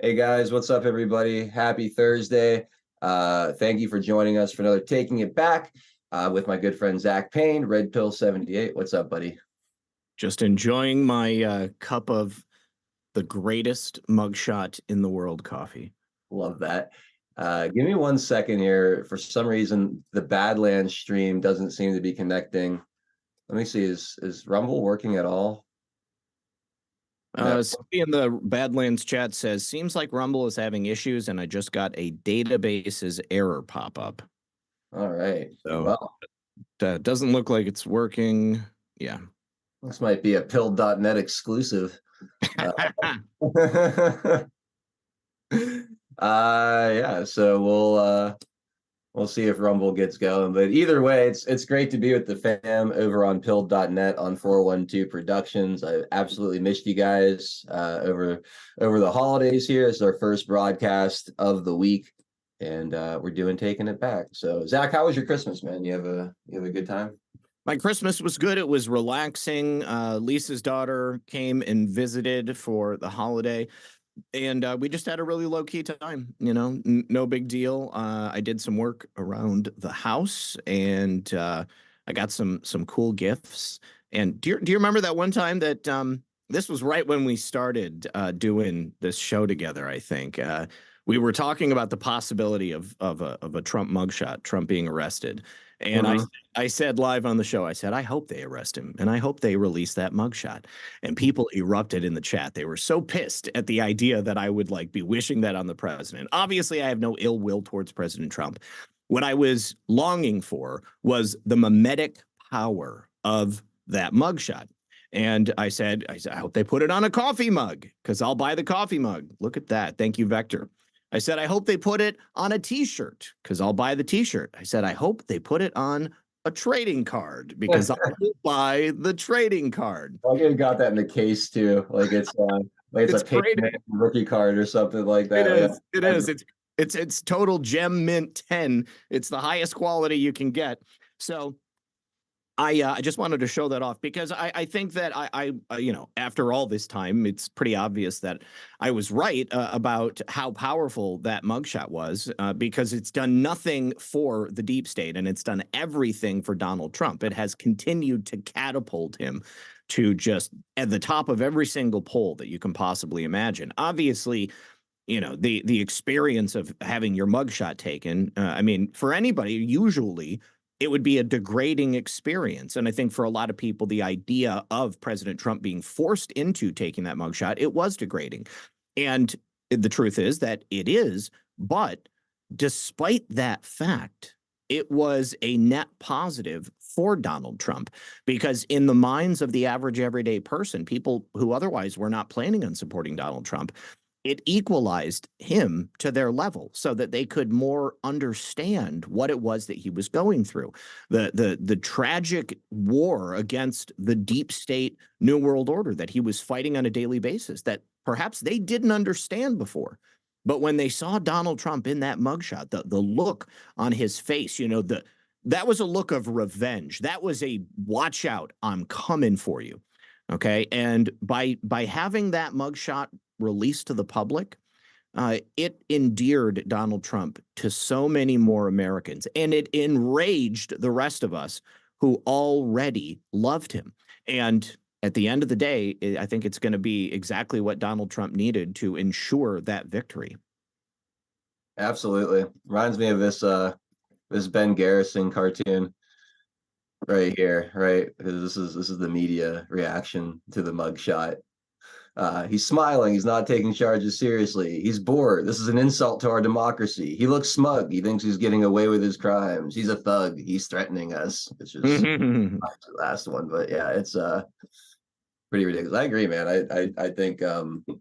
Hey guys, what's up, everybody? Happy Thursday. Thank you for joining us for another Taking It Back with my good friend Zach Payne, Red Pill 78. What's up, buddy? Just enjoying my cup of the greatest mugshot in the world coffee. Love that. Give me 1 second here. For some reason, the Badlands stream doesn't seem to be connecting. Let me see. Is Rumble working at all? No. Somebody in the Badlands chat says, seems like Rumble is having issues, and I just got a databases error pop up. All right. So Well, doesn't look like it's working. Yeah. this might be a pill.net exclusive. Uh, yeah, so we'll see if Rumble gets going. But either way, it's great to be with the fam over on Pilled.net on 412 Productions. I absolutely missed you guys over the holidays here. It's our first broadcast of the week, and we're doing Taking It Back. So Zach, how was your Christmas, man? You have a good time? My Christmas was good. It was relaxing. Lisa's daughter came and visited for the holiday, and we just had a really low key time. No big deal. I did some work around the house, and I got some cool gifts. And do you remember that one time that this was right when we started doing this show together? I think we were talking about the possibility of a Trump mugshot, Trump being arrested, and Mhm. I said live on the show, I said I hope they arrest him, and I hope they release that mugshot. And people erupted in the chat. They were so pissed at the idea that I would be wishing that on the president. Obviously, I have no ill will towards President Trump. What I was longing for was the mimetic power of that mugshot. And I hope they put it on a coffee mug because I'll buy the coffee mug. Look at that. Thank you, Vector. I said, I hope they put it on a t-shirt because I'll buy the t-shirt. I said, I hope they put it on a trading card because I'll buy the trading card. I could have got that in the case too. Like it's It's a Peyton great. Manning rookie card or something like It that. is. It Yeah. is. It's total gem mint 10. It's the highest quality you can get. So I just wanted to show that off because I think that after all this time, it's pretty obvious that I was right about how powerful that mugshot was because it's done nothing for the deep state and it's done everything for Donald Trump. It has continued to catapult him to just at the top of every single poll that you can possibly imagine. Obviously, the experience of having your mugshot taken, I mean, for anybody, usually it would be a degrading experience. And I think for a lot of people, the idea of President Trump being forced into taking that mugshot, it was degrading. And the truth is that it is. But despite that fact, it was a net positive for Donald Trump because in the minds of the average everyday person, people who otherwise were not planning on supporting Donald Trump, it equalized him to their level so that they could more understand what it was that he was going through. The tragic war against the deep state new world order that he was fighting on a daily basis that perhaps they didn't understand before. But when they saw Donald Trump in that mugshot, the look on his face, that was a look of revenge. That was a watch out, I'm coming for you. Okay. And by having that mugshot released to the public, it endeared Donald Trump to so many more Americans, and it enraged the rest of us who already loved him. And at the end of the day, I think it's going to be exactly what Donald Trump needed to ensure that victory. Absolutely. Reminds me of this Ben Garrison cartoon right here, right? Because this is the media reaction to the mugshot. He's smiling. He's not taking charges seriously. He's bored. This is an insult to our democracy. He looks smug. He thinks he's getting away with his crimes. He's a thug. He's threatening us. It's just the last one, but yeah, it's pretty ridiculous. I agree, man. I think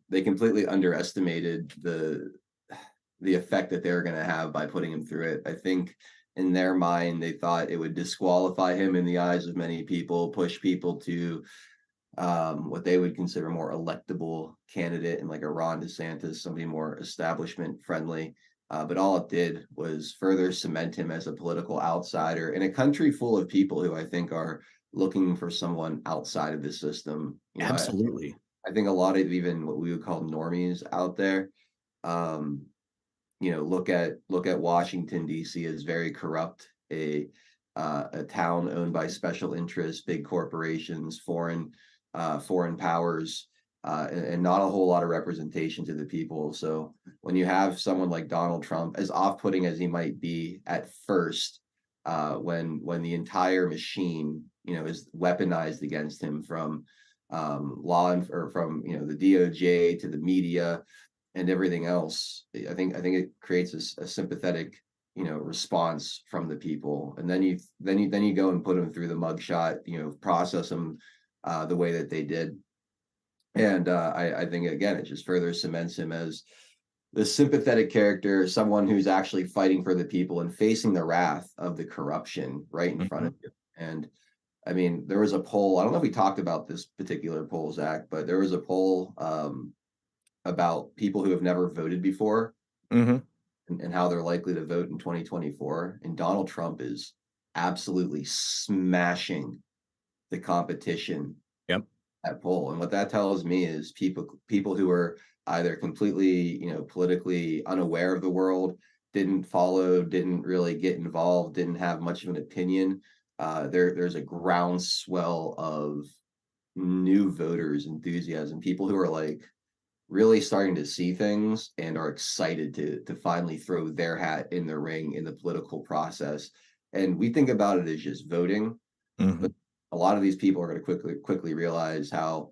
they completely underestimated the effect that they were going to have by putting him through it. I think in their mind they thought it would disqualify him in the eyes of many people, push people to what they would consider more electable candidate and like a Ron DeSantis, somebody more establishment friendly. But all it did was further cement him as a political outsider in a country full of people who I think are looking for someone outside of the system. Absolutely. I think a lot of even what we would call normies out there, Look at Washington D.C. as very corrupt, a town owned by special interests, big corporations, foreign powers, and not a whole lot of representation to the people. So when you have someone like Donald Trump, as off-putting as he might be at first, when the entire machine, is weaponized against him from or from the DOJ to the media and everything else, I think it creates a sympathetic response from the people, and then you go and put them through the mugshot, process them the way that they did, and I think again it just further cements him as the sympathetic character, someone who's actually fighting for the people and facing the wrath of the corruption right in front of you. And I mean, there was a poll. I don't know if we talked about this particular poll, Zach, but there was a poll about people who have never voted before, and how they're likely to vote in 2024. And Donald Trump is absolutely smashing the competition. Yep. At poll. And what that tells me is people who are either completely, politically unaware of the world, didn't follow, didn't really get involved, didn't have much of an opinion. There's a groundswell of new voters, enthusiasm, people who are like really starting to see things and are excited to finally throw their hat in the ring in the political process. And we think about it as just voting, but a lot of these people are going to quickly realize how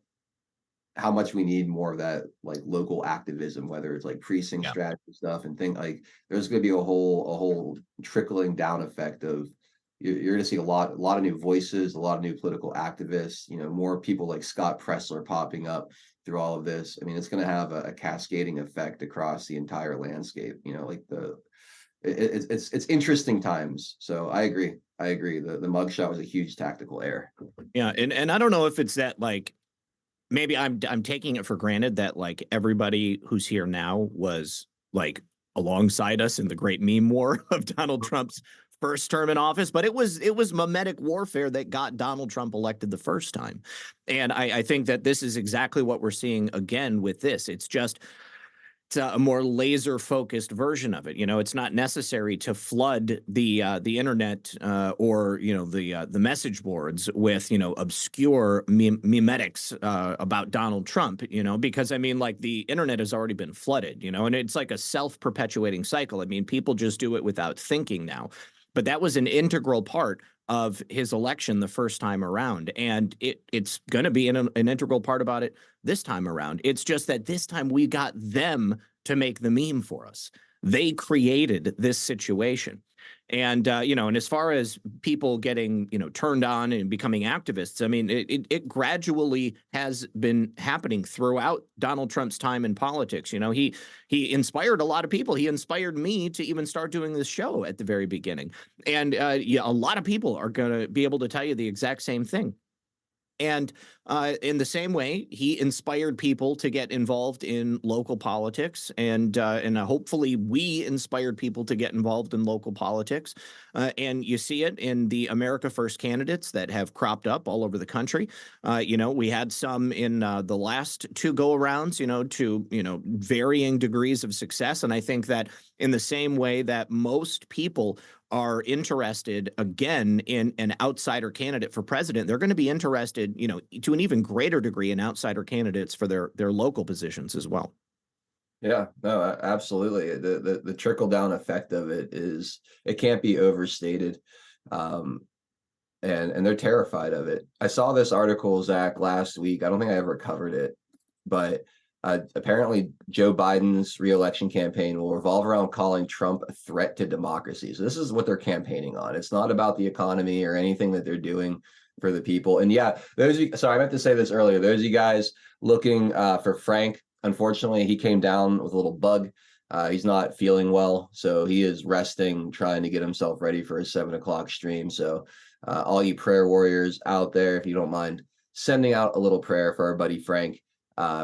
much we need more of that, like local activism, whether it's like precinct strategy stuff and things like. There's going to be a whole trickling down effect of you're going to see a lot of new voices, a lot of new political activists, more people like Scott Presler popping up through all of this. I mean, it's going to have a cascading effect across the entire landscape. It's interesting times. So I agree. The mugshot was a huge tactical error. Yeah, and I don't know if it's that, like, maybe I'm taking it for granted that like everybody who's here now was like alongside us in the great meme war of Donald Trump's first term in office, but it was mimetic warfare that got Donald Trump elected the first time. And I think that this is exactly what we're seeing again with this. It's a more laser focused version of it. It's not necessary to flood the internet or the message boards with obscure memetics about Donald Trump. Because I mean, like, the internet has already been flooded. And it's like a self-perpetuating cycle. I mean, people just do it without thinking now. But that was an integral part of his election the first time around, and it's going to be an integral part about it this time around. It's just that this time we got them to make the meme for us. They created this situation. And, and as far as people getting, turned on and becoming activists, I mean, it gradually has been happening throughout Donald Trump's time in politics. He inspired a lot of people. He inspired me to even start doing this show at the very beginning. And a lot of people are going to be able to tell you the exact same thing. And in the same way, he inspired people to get involved in local politics, and hopefully we inspired people to get involved in local politics. And you see it in the America First candidates that have cropped up all over the country. We had some in the last two go-arounds, to varying degrees of success. And I think that in the same way that most people are interested again in an outsider candidate for president, they're going to be interested, to an even greater degree in outsider candidates for their local positions as well. Yeah, no, absolutely. The trickle down effect of it can't be overstated. And they're terrified of it. I saw this article, Zach, last week. I don't think I ever covered it, but apparently Joe Biden's reelection campaign will revolve around calling Trump a threat to democracy. So this is what they're campaigning on. It's not about the economy or anything that they're doing for the people. And yeah, sorry, I meant to say this earlier. Those of you guys looking for Frank, unfortunately, he came down with a little bug. He's not feeling well, so he is resting, trying to get himself ready for his 7 o'clock stream. So all you prayer warriors out there, if you don't mind sending out a little prayer for our buddy Frank,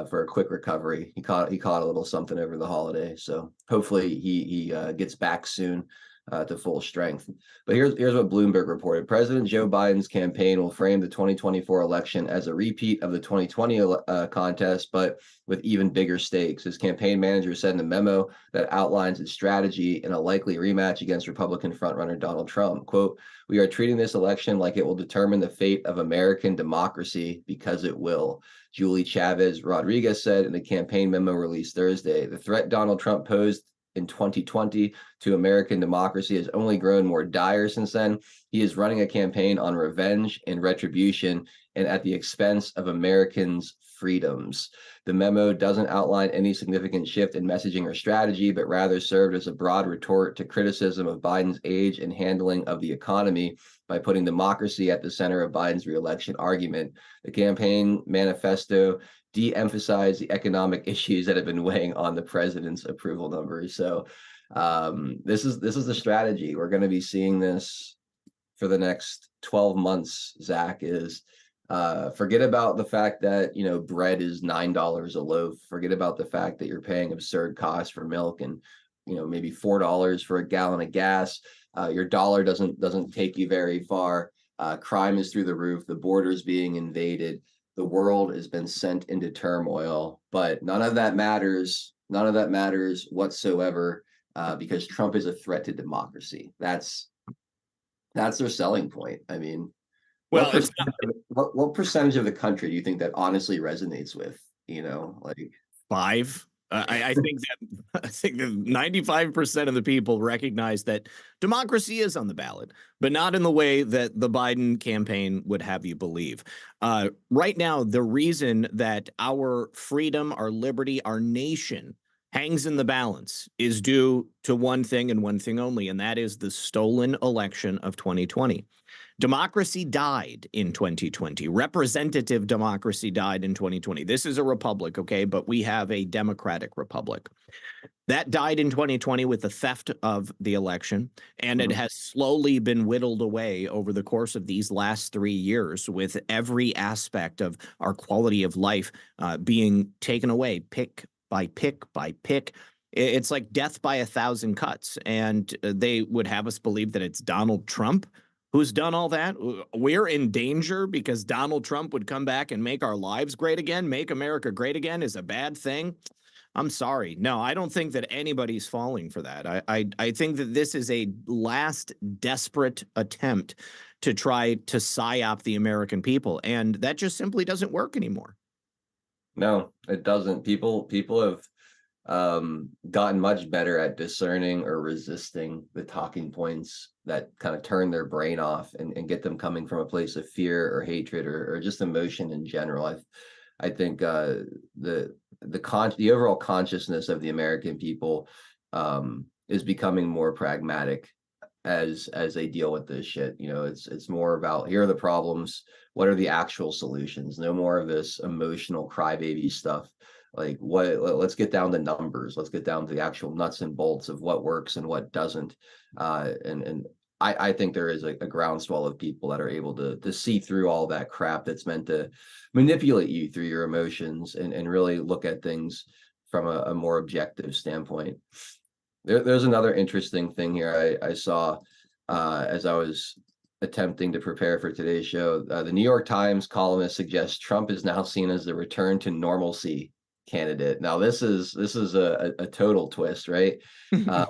for a quick recovery. He caught a little something over the holiday, so hopefully he gets back soon. to full strength. But here's what Bloomberg reported. President Joe Biden's campaign will frame the 2024 election as a repeat of the 2020 contest, but with even bigger stakes. His campaign manager said in a memo that outlines its strategy in a likely rematch against Republican frontrunner Donald Trump. Quote, "We are treating this election like it will determine the fate of American democracy, because it will," Julie Chavez Rodriguez said in a campaign memo released Thursday. The threat Donald Trump posed in 2020 to American democracy has only grown more dire since then. He is running a campaign on revenge and retribution, and at the expense of Americans' freedoms. The memo doesn't outline any significant shift in messaging or strategy, but rather served as a broad retort to criticism of Biden's age and handling of the economy by putting democracy at the center of Biden's reelection argument. The campaign manifesto de-emphasize the economic issues that have been weighing on the president's approval numbers. So this is the strategy. We're going to be seeing this for the next 12 months, Zach, is forget about the fact that, bread is $9 a loaf. Forget about the fact that you're paying absurd costs for milk and, maybe $4 for a gallon of gas. Your dollar doesn't take you very far. Crime is through the roof. The border is being invaded. The world has been sent into turmoil, but none of that matters. None of that matters whatsoever, because Trump is a threat to democracy. That's their selling point. I mean, Well, what percentage of the country do you think that honestly resonates with? Like 5. I think that 95% of the people recognize that democracy is on the ballot, but not in the way that the Biden campaign would have you believe. Right now, the reason that our freedom, our liberty, our nation hangs in the balance is due to one thing and one thing only, and that is the stolen election of 2020. Democracy died in 2020. Representative democracy died in 2020. This is a republic, okay, but we have a democratic republic. That died in 2020 with the theft of the election, and it has slowly been whittled away over the course of these last 3 years, with every aspect of our quality of life being taken away, pick by pick by pick. It's like death by 1,000 cuts, and they would have us believe that it's Donald Trump who's done all that. We're in danger because Donald Trump would come back and make our lives great again. Make America great again is a bad thing. I'm sorry. No, I don't think that anybody's falling for that. I think that this is a last desperate attempt to try to psyop the American people, and that just simply doesn't work anymore. No, it doesn't. People have gotten much better at discerning or resisting the talking points that kind of turn their brain off and get them coming from a place of fear or hatred or just emotion in general. I think the overall consciousness of the American people is becoming more pragmatic as they deal with this shit. It's more about, here are the problems, what are the actual solutions? No more of this emotional crybaby stuff. Like, let's get down to numbers. Let's get down to the actual nuts and bolts of what works and what doesn't. And I think there is a groundswell of people that are able to see through all that crap that's meant to manipulate you through your emotions and really look at things from a more objective standpoint. There's another interesting thing here I saw as I was attempting to prepare for today's show. The New York Times columnist suggests Trump is now seen as the return to normalcy candidate. Now this is a total twist, right? And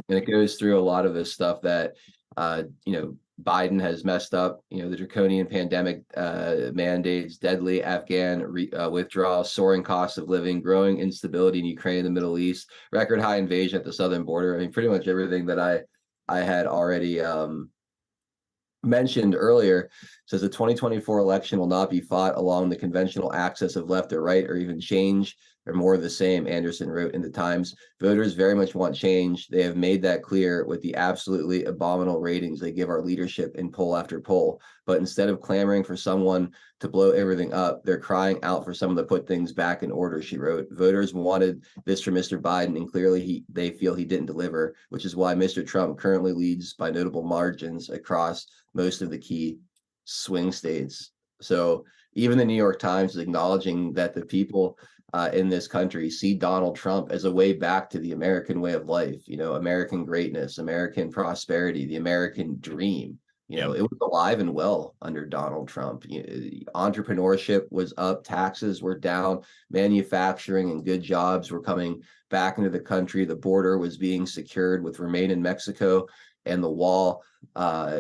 it goes through a lot of this stuff that Biden has messed up. The draconian pandemic mandates, deadly Afghan withdrawal, soaring costs of living, growing instability in Ukraine and the Middle East, record high invasion at the southern border. I mean, pretty much everything that I had already mentioned earlier. Says the 2024 election will not be fought along the conventional axis of left or right or even change or more of the same, Anderson wrote in the Times. Voters very much want change. They have made that clear with the absolutely abominable ratings they give our leadership in poll after poll. But instead of clamoring for someone to blow everything up, they're crying out for someone to put things back in order, she wrote. Voters wanted this from Mr. Biden, and clearly they feel he didn't deliver, which is why Mr. Trump currently leads by notable margins across most of the key swing states. So even the New York Times is acknowledging that the people in this country see Donald Trump as a way back to the American way of life, American greatness, American prosperity, the American dream. Yep. It was alive and well under Donald Trump. Entrepreneurship was up, taxes were down, manufacturing and good jobs were coming back into the country. The border was being secured with Remain in Mexico and the wall.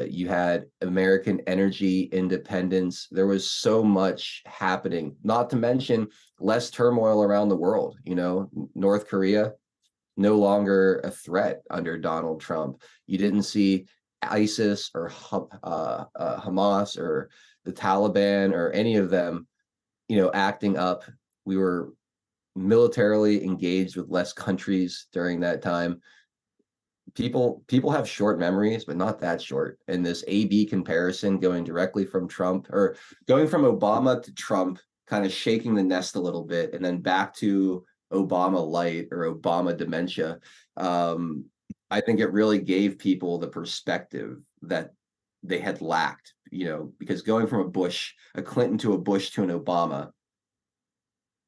You had American energy independence. There was so much happening, not to mention less turmoil around the world. North Korea, no longer a threat under Donald Trump. You didn't see ISIS or Hamas or the Taliban or any of them, acting up. We were militarily engaged with less countries during that time. People have short memories, but not that short. And this A/B comparison going directly from Trump, or going from Obama to Trump, kind of shaking the nest a little bit, and then back to Obama light or Obama dementia. I think it really gave people the perspective that they had lacked, because going from a Clinton to a Bush to an Obama,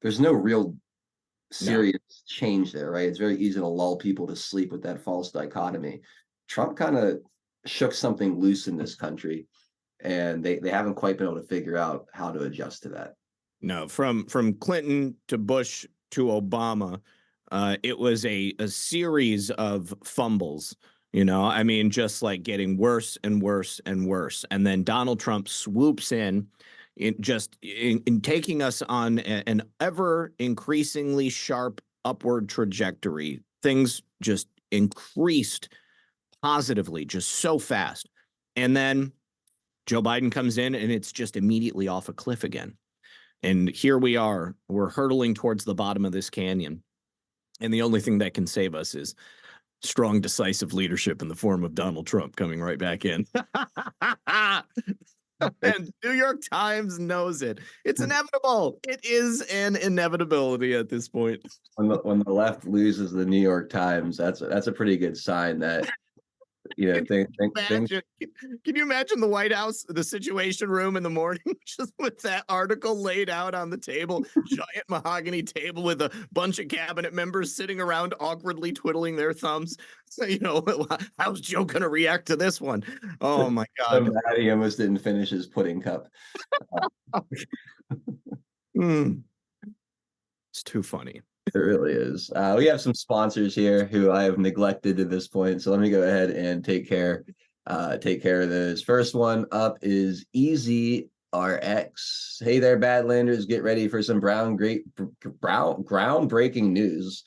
there's no real serious change there, right? It's very easy to lull people to sleep with that false dichotomy. Trump kind of shook something loose in this country, and they haven't quite been able to figure out how to adjust to that. No, from Clinton to Bush to Obama, it was a series of fumbles. I mean, just like getting worse and worse and worse, and then Donald Trump swoops in taking us on an ever increasingly sharp upward trajectory. Things just increased positively, just so fast. And then Joe Biden comes in and it's just immediately off a cliff again. And here we are, we're hurtling towards the bottom of this canyon. And the only thing that can save us is strong, decisive leadership in the form of Donald Trump coming right back in. And New York Times knows it. It's inevitable. It is an inevitability at this point. When the left loses the New York Times, that's a pretty good sign that Can you imagine the White House, the Situation Room in the morning, just with that article laid out on the table, giant mahogany table with a bunch of cabinet members sitting around awkwardly twiddling their thumbs. So, how's Joe going to react to this one? Oh my God. So mad he almost didn't finish his pudding cup. It's too funny. It really is. We have some sponsors here who I have neglected to this point, so let me go ahead and take care of those. First one up is Easy RX. Hey there, Badlanders, get ready for some groundbreaking news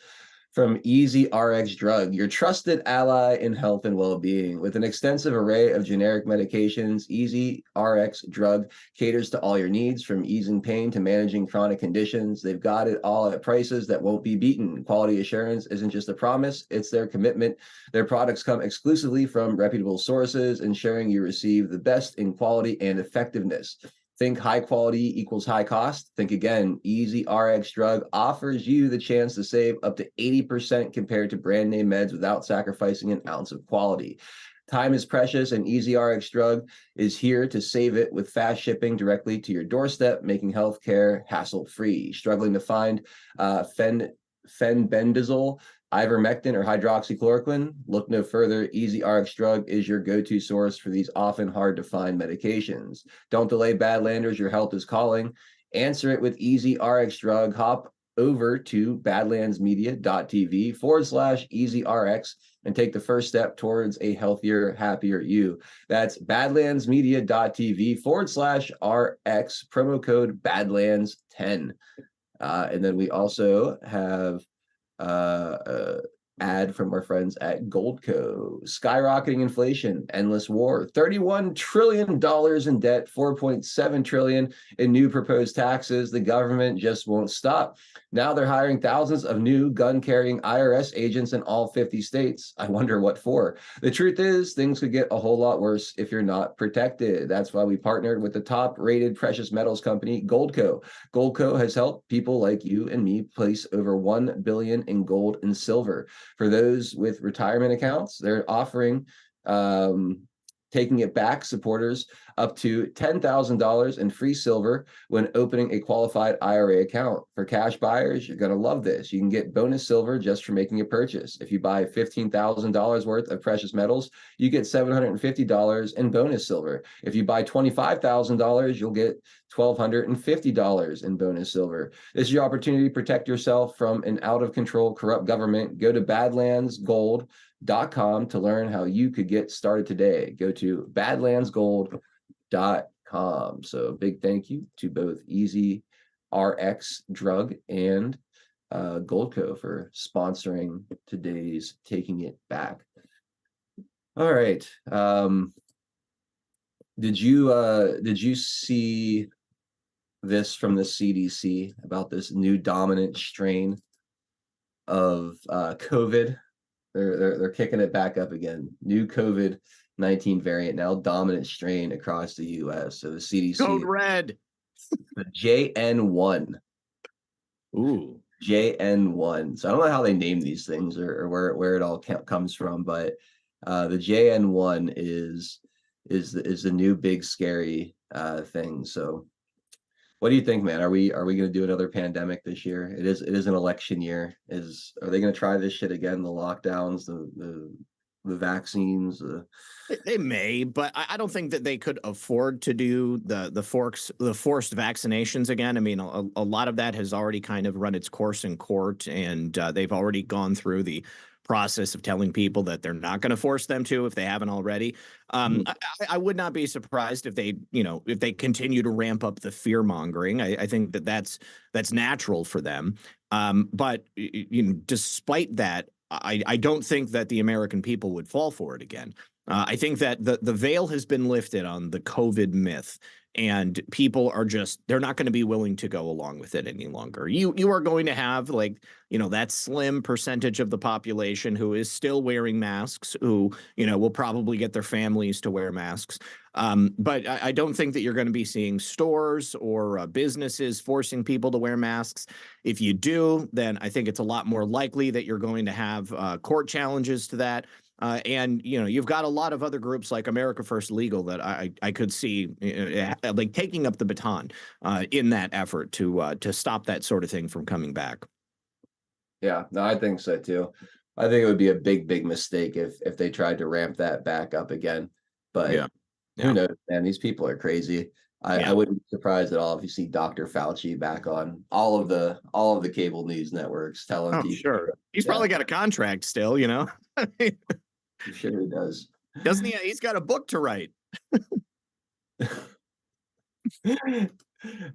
from Easy RX Drug, your trusted ally in health and well-being. With an extensive array of generic medications, Easy RX Drug caters to all your needs, from easing pain to managing chronic conditions. They've got it all at prices that won't be beaten. Quality assurance isn't just a promise, it's their commitment. Their products come exclusively from reputable sources, ensuring you receive the best in quality and effectiveness. Think high quality equals high cost. Think again. Easy RX Drug offers you the chance to save up to 80% compared to brand name meds without sacrificing an ounce of quality. Time is precious, and Easy RX Drug is here to save it with fast shipping directly to your doorstep, making healthcare hassle-free. Struggling to find fenbendazole, ivermectin, or hydroxychloroquine? Look no further. Easy RX Drug is your go-to source for these often hard-to-find medications. Don't delay, Badlanders. Your health is calling. Answer it with Easy RX Drug. Hop over to badlandsmedia.tv/EasyRx and take the first step towards a healthier, happier you. That's badlandsmedia.tv/RX, promo code Badlands10. And then we also have ad from our friends at Goldco. Skyrocketing inflation, endless war, $31 trillion in debt, 4.7 trillion in new proposed taxes. The government just won't stop. Now they're hiring thousands of new gun-carrying IRS agents in all 50 states. I wonder what for. The truth is, things could get a whole lot worse if you're not protected. That's why we partnered with the top-rated precious metals company, Goldco. Goldco has helped people like you and me place over $1 billion in gold and silver. For those with retirement accounts, they're offering 10 Taking It Back supporters up to $10,000 in free silver when opening a qualified IRA account. For cash buyers, you're going to love this. You can get bonus silver just for making a purchase. If you buy $15,000 worth of precious metals, you get $750 in bonus silver. If you buy $25,000, you'll get $1,250 in bonus silver. This is your opportunity to protect yourself from an out-of-control corrupt government. Go to badlandsgold.com to learn how you could get started today. Go to badlandsgold.com. So big thank you to both Easy RX Drug and Goldco for sponsoring today's Taking It Back. All right. Did you see this from the CDC about this new dominant strain of COVID? They're kicking it back up again. New COVID-19 variant, now dominant strain across the U.S. So the CDC, Code red. the JN1. Ooh. JN1. So I don't know how they name these things or where it all comes from, but the JN1 is the new big scary thing. So what do you think, man? Are we going to do another pandemic this year? It is an election year. Are they going to try this shit again? The lockdowns, the vaccines. They may, but I don't think that they could afford to do the forced vaccinations again. I mean, a lot of that has already kind of run its course in court, and they've already gone through the process of telling people that they're not going to force them to if they haven't already. I would not be surprised if they continue to ramp up the fear mongering. I think that's natural for them. But despite that, I don't think that the American people would fall for it again. I think that the veil has been lifted on the COVID myth, and people are they're not going to be willing to go along with it any longer. You are going to have that slim percentage of the population who is still wearing masks, who, will probably get their families to wear masks. But I don't think that you're going to be seeing stores or businesses forcing people to wear masks. If you do, then I think it's a lot more likely that you're going to have court challenges to that. And you've got a lot of other groups like America First Legal that I could see taking up the baton in that effort to stop that sort of thing from coming back. Yeah, no, I think so too. I think it would be a big mistake if they tried to ramp that back up again. But yeah. Who knows, man? These people are crazy. I wouldn't be surprised at all if you see Dr. Fauci back on all of the cable news networks telling people. Sure. He's probably got a contract still, I mean, I'm sure he does. Doesn't he? He's got a book to write.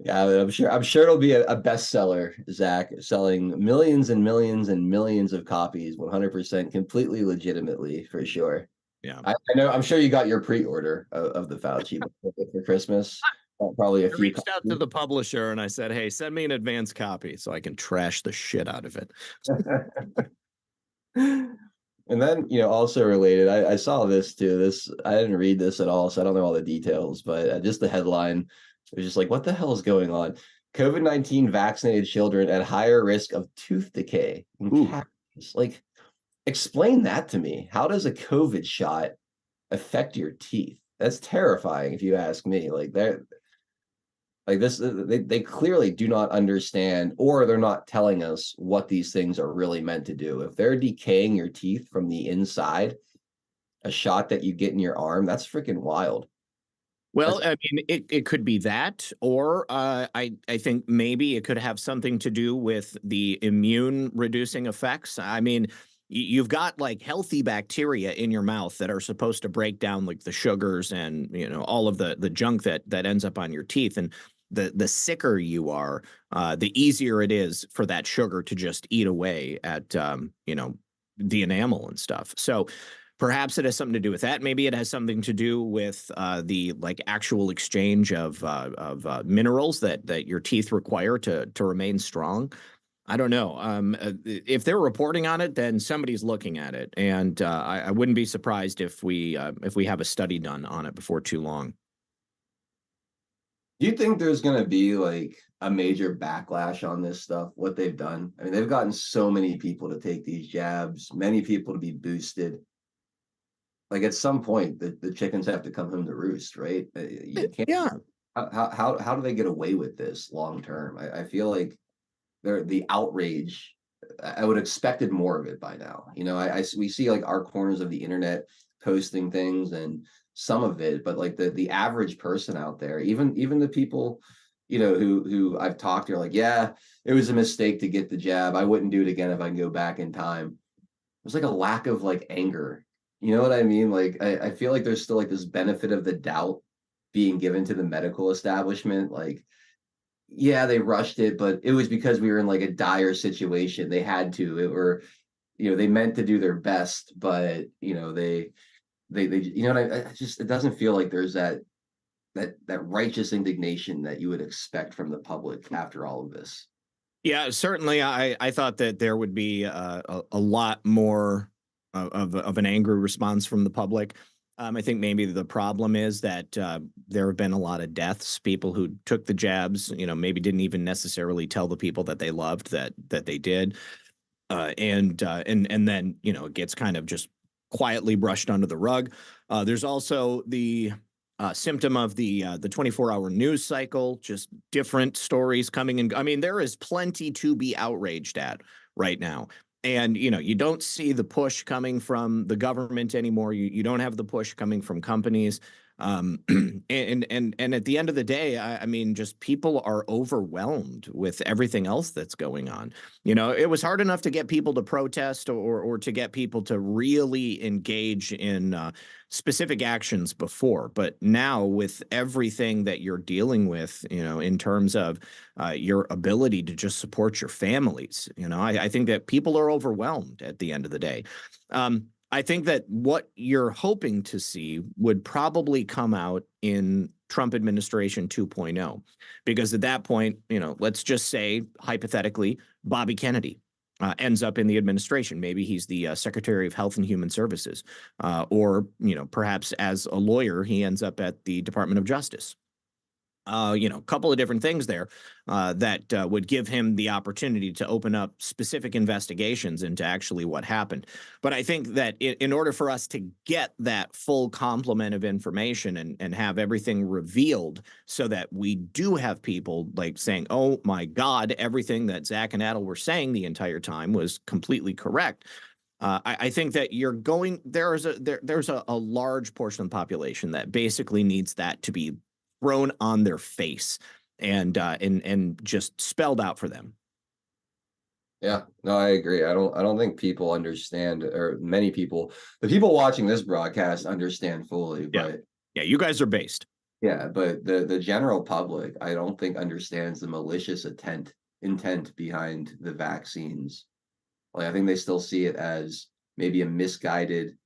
Yeah, I'm sure it'll be a bestseller, Zach, selling millions and millions and millions of copies, 100% completely legitimately, for sure. Yeah, I know. I'm sure you got your pre-order of the Fauci book for Christmas. Probably a few. I reached out to the publisher and I said, "Hey, send me an advance copy so I can trash the shit out of it." And then, also related, I saw this too. I didn't read this at all, so I don't know all the details, but just the headline was just like, what the hell is going on? COVID-19 vaccinated children at higher risk of tooth decay in cavities. Like, explain that to me. How does a COVID shot affect your teeth? That's terrifying if you ask me. They clearly do not understand, or they're not telling us what these things are really meant to do. If they're decaying your teeth from the inside, a shot that you get in your arm, that's freaking wild. Well, I mean, it could be that, or I think maybe it could have something to do with the immune reducing effects. I mean, you've got healthy bacteria in your mouth that are supposed to break down the sugars and all of the junk that ends up on your teeth. And the sicker you are, the easier it is for that sugar to just eat away at the enamel and stuff. So perhaps it has something to do with that. Maybe it has something to do with the actual exchange of minerals that your teeth require to remain strong. I don't know. If they're reporting on it, then somebody's looking at it, and I wouldn't be surprised if we have a study done on it before too long. Do you think there's going to be a major backlash on this stuff, what they've done? I mean, they've gotten so many people to take these jabs, many people to be boosted. like at some point the chickens have to come home to roost, right? You can't. Yeah. How do they get away with this long term? I feel like the outrage. I would expected more of it by now. You know, we see like our corners of the internet posting things and some of it, but like the average person out there, even the people, you know, who I've talked to are like, yeah, it was a mistake to get the jab. I wouldn't do it again if I can go back in time. There's like a lack of like anger. You know what I mean? Like I feel like there's still like this benefit of the doubt being given to the medical establishment. Like, yeah, they rushed it, but it was because we were in like a dire situation. They had to, it were, you know, they meant to do their best, but you know, you know, I just, it doesn't feel like there's that righteous indignation that you would expect from the public after all of this. Yeah, certainly. I thought that there would be a lot more of an angry response from the public. I think maybe the problem is that there have been a lot of deaths. People who took the jabs, you know, maybe didn't even necessarily tell the people that they loved that they did, and then you know it gets kind of just quietly brushed under the rug. There's also the symptom of the 24-hour news cycle, just different stories coming in. I mean, there is plenty to be outraged at right now. And you know, you don't see the push coming from the government anymore. You don't have the push coming from companies. And at the end of the day, I mean, just people are overwhelmed with everything else that's going on. You know, it was hard enough to get people to protest or to get people to really engage in specific actions before, but now with everything that you're dealing with, you know, in terms of your ability to just support your families, you know, I think that people are overwhelmed at the end of the day. I think that what you're hoping to see would probably come out in Trump administration 2.0, because at that point, you know, let's just say hypothetically, Bobby Kennedy ends up in the administration. Maybe he's the Secretary of Health and Human Services, or you know, perhaps as a lawyer, he ends up at the Department of Justice. You know, a couple of different things there that would give him the opportunity to open up specific investigations into actually what happened. But I think that in order for us to get that full complement of information and have everything revealed so that we do have people like saying, oh my God, everything that Zach and Adel were saying the entire time was completely correct. I think that there's a large portion of the population that basically needs that to be thrown on their face and just spelled out for them. Yeah, no, I agree. I don't think people understand, or many people, the people watching this broadcast understand fully, Yeah. but Yeah, you guys are based. yeah, but the general public, I don't think understands the malicious intent behind the vaccines. Like I think they still see it as maybe a misguided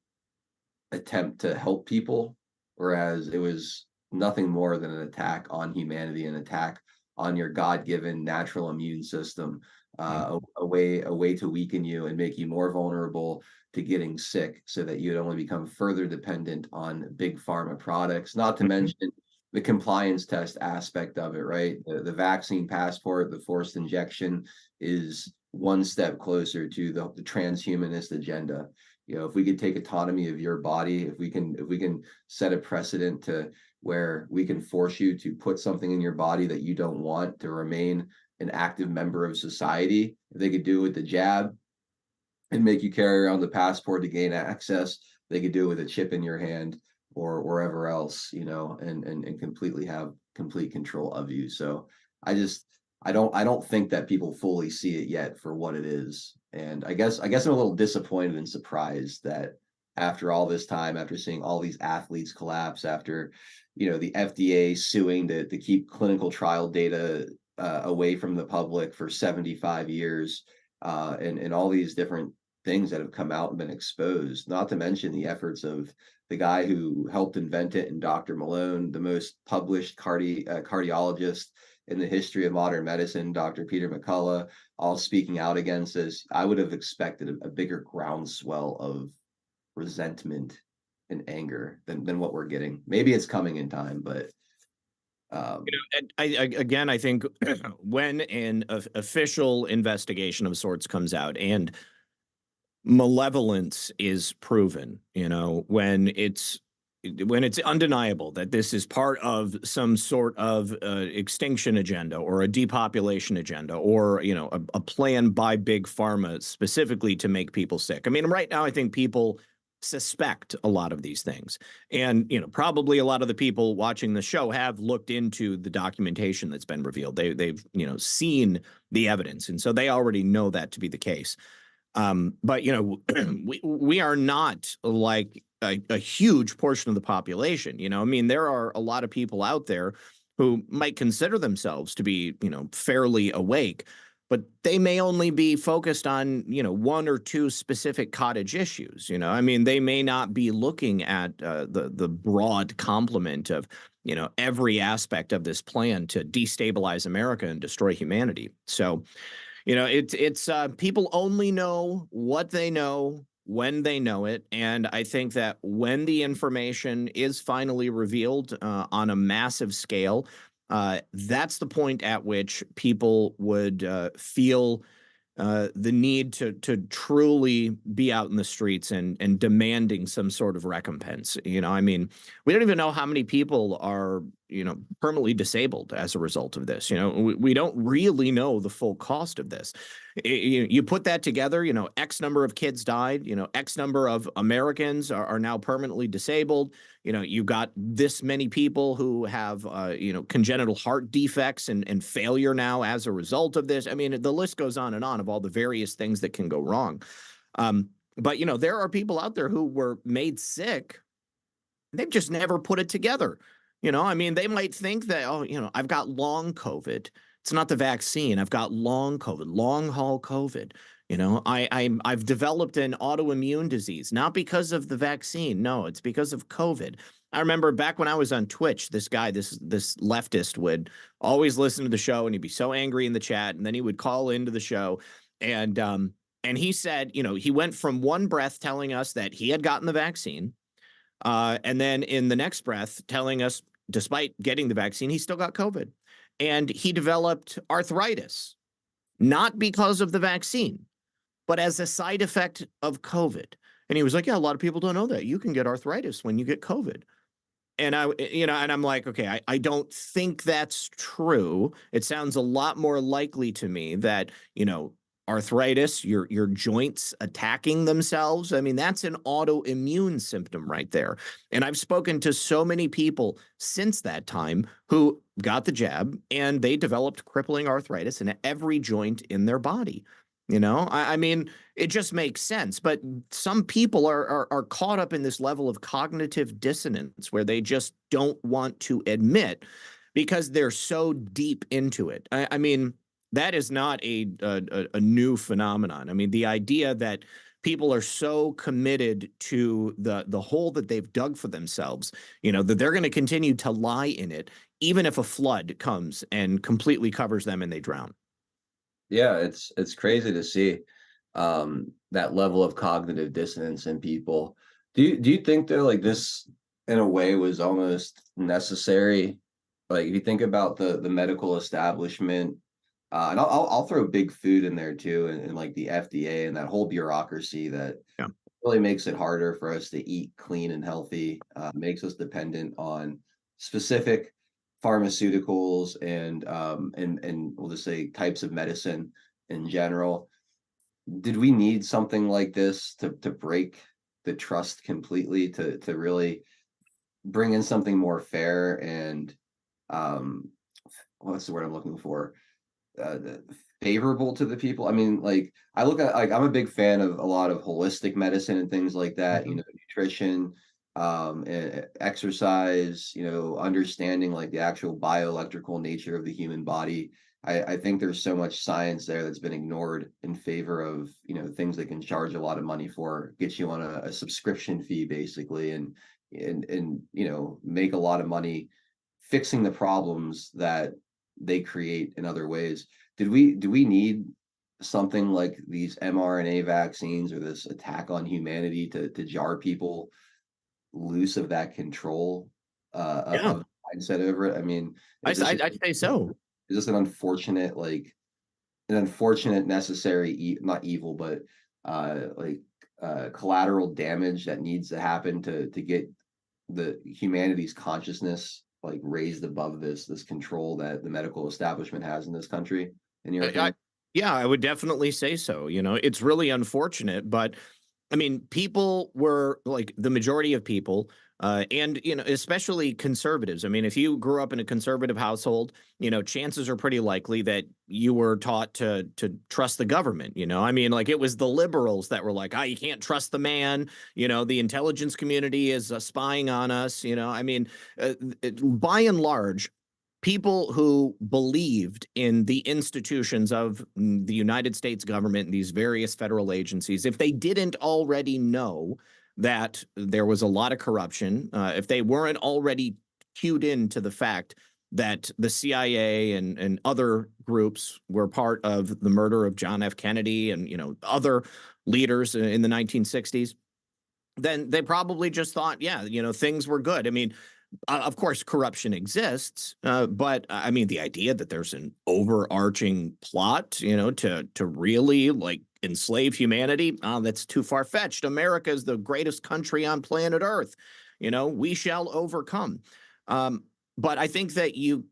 attempt to help people, whereas it was nothing more than an attack on humanity, an attack on your God-given natural immune system, a way to weaken you and make you more vulnerable to getting sick, so that you'd only become further dependent on big pharma products. Not to Mhm. mention the compliance test aspect of it, right? The vaccine passport, the forced injection, is one step closer to the transhumanist agenda. You know, if we could take autonomy of your body, if we can set a precedent to where we can force you to put something in your body that you don't want to remain an active member of society, if they could do it with the jab and make you carry around the passport to gain access, they could do it with a chip in your hand or wherever else, you know, and completely have complete control of you. So I just I don't think that people fully see it yet for what it is. And I guess I'm a little disappointed and surprised that after all this time, after seeing all these athletes collapse, after you know the FDA suing to keep clinical trial data away from the public for 75 years, and all these different things that have come out and been exposed, not to mention the efforts of the guy who helped invent it and Dr. Malone, the most published cardiologist in the history of modern medicine, Dr. Peter McCullough, all speaking out against this. I would have expected a bigger groundswell of resentment and anger than what we're getting. Maybe it's coming in time, but um, You know, and again, I think when an official investigation of sorts comes out, and malevolence is proven, when it's undeniable that this is part of some sort of extinction agenda or a depopulation agenda or a plan by big pharma specifically to make people sick. I mean, right now I think people suspect a lot of these things, and probably a lot of the people watching the show have looked into the documentation that's been revealed. They've seen the evidence, and so they already know that to be the case. But we are not like a huge portion of the population. I mean, there are a lot of people out there who might consider themselves to be, fairly awake, but they may only be focused on, one or two specific cottage issues. I mean, they may not be looking at the broad complement of, every aspect of this plan to destabilize America and destroy humanity. So, it's people only know what they know when they know it. And I think that when the information is finally revealed on a massive scale, that's the point at which people would feel the need to truly be out in the streets and demanding some sort of recompense. I mean, we don't even know how many people are, permanently disabled as a result of this. We don't really know the full cost of this. You put that together, X number of kids died, X number of Americans are now permanently disabled. You've got this many people who have, congenital heart defects and failure now as a result of this. I mean, the list goes on of all the various things that can go wrong. But, there are people out there who were made sick. They've just never put it together. I mean, they might think that, oh, I've got long COVID. It's not the vaccine. I've got long COVID, long haul COVID. I've developed an autoimmune disease, not because of the vaccine. No, it's because of COVID. I remember back when I was on Twitch, this guy, this leftist would always listen to the show and he'd be so angry in the chat. And then he would call into the show and he said, he went from one breath telling us that he had gotten the vaccine. And then in the next breath telling us, despite getting the vaccine, he still got COVID. And he developed arthritis, not because of the vaccine, but as a side effect of COVID. And he was like, yeah, a lot of people don't know that. You can get arthritis when you get COVID. And and I'm like, okay, I don't think that's true. It sounds a lot more likely to me that, arthritis, your joints attacking themselves. I mean, that's an autoimmune symptom right there. And I've spoken to so many people since that time who got the jab and they developed crippling arthritis in every joint in their body. I mean, it just makes sense. But some people are caught up in this level of cognitive dissonance where they just don't want to admit because they're so deep into it. I mean, that is not a new phenomenon. I mean, the idea that people are so committed to the hole that they've dug for themselves, that they're going to continue to lie in it, even if a flood comes and completely covers them and they drown. Yeah, it's crazy to see that level of cognitive dissonance in people. Do you think that like this in a way was almost necessary? Like if you think about the medical establishment, and I'll throw big food in there too, and like the FDA and that whole bureaucracy that Yeah. really makes it harder for us to eat clean and healthy, makes us dependent on specific pharmaceuticals and we'll just say types of medicine in general. Did we need something like this to break the trust completely, to really bring in something more fair and what's the word I'm looking for? Favorable to the people. I mean, like I look at like I'm a big fan of a lot of holistic medicine and things like that, nutrition, exercise, understanding like the actual bioelectrical nature of the human body. I think there's so much science there that's been ignored in favor of, things that can charge a lot of money for, get you on a subscription fee basically, and make a lot of money fixing the problems that they create in other ways. Do we need something like these mRNA vaccines or this attack on humanity to jar people loose of that control Yeah, of mindset over it? I mean, I'd say so. is this an unfortunate necessary not evil, but like collateral damage that needs to happen to get the humanity's consciousness like raised above this control that the medical establishment has in this country, in your I, opinion? yeah, I would definitely say so. You know, it's really unfortunate, but I mean, people were like the majority of people, and you know, especially conservatives. I mean, if you grew up in a conservative household, you know, chances are pretty likely that you were taught to trust the government. You know, I mean, like it was the liberals that were like, "Ah, you can't trust the man." You know, the intelligence community is spying on us. You know, I mean, by and large, people who believed in the institutions of the United States government and these various federal agencies, if they didn't already know that there was a lot of corruption, if they weren't already cued in to the fact that the CIA and other groups were part of the murder of John F. Kennedy and you know other leaders in the 1960s, then they probably just thought, yeah, you know, things were good. I mean, of course, corruption exists, but I mean, the idea that there's an overarching plot, you know, to really like enslave humanity, that's too far fetched. America is the greatest country on planet Earth. You know, we shall overcome. Um, but I think that you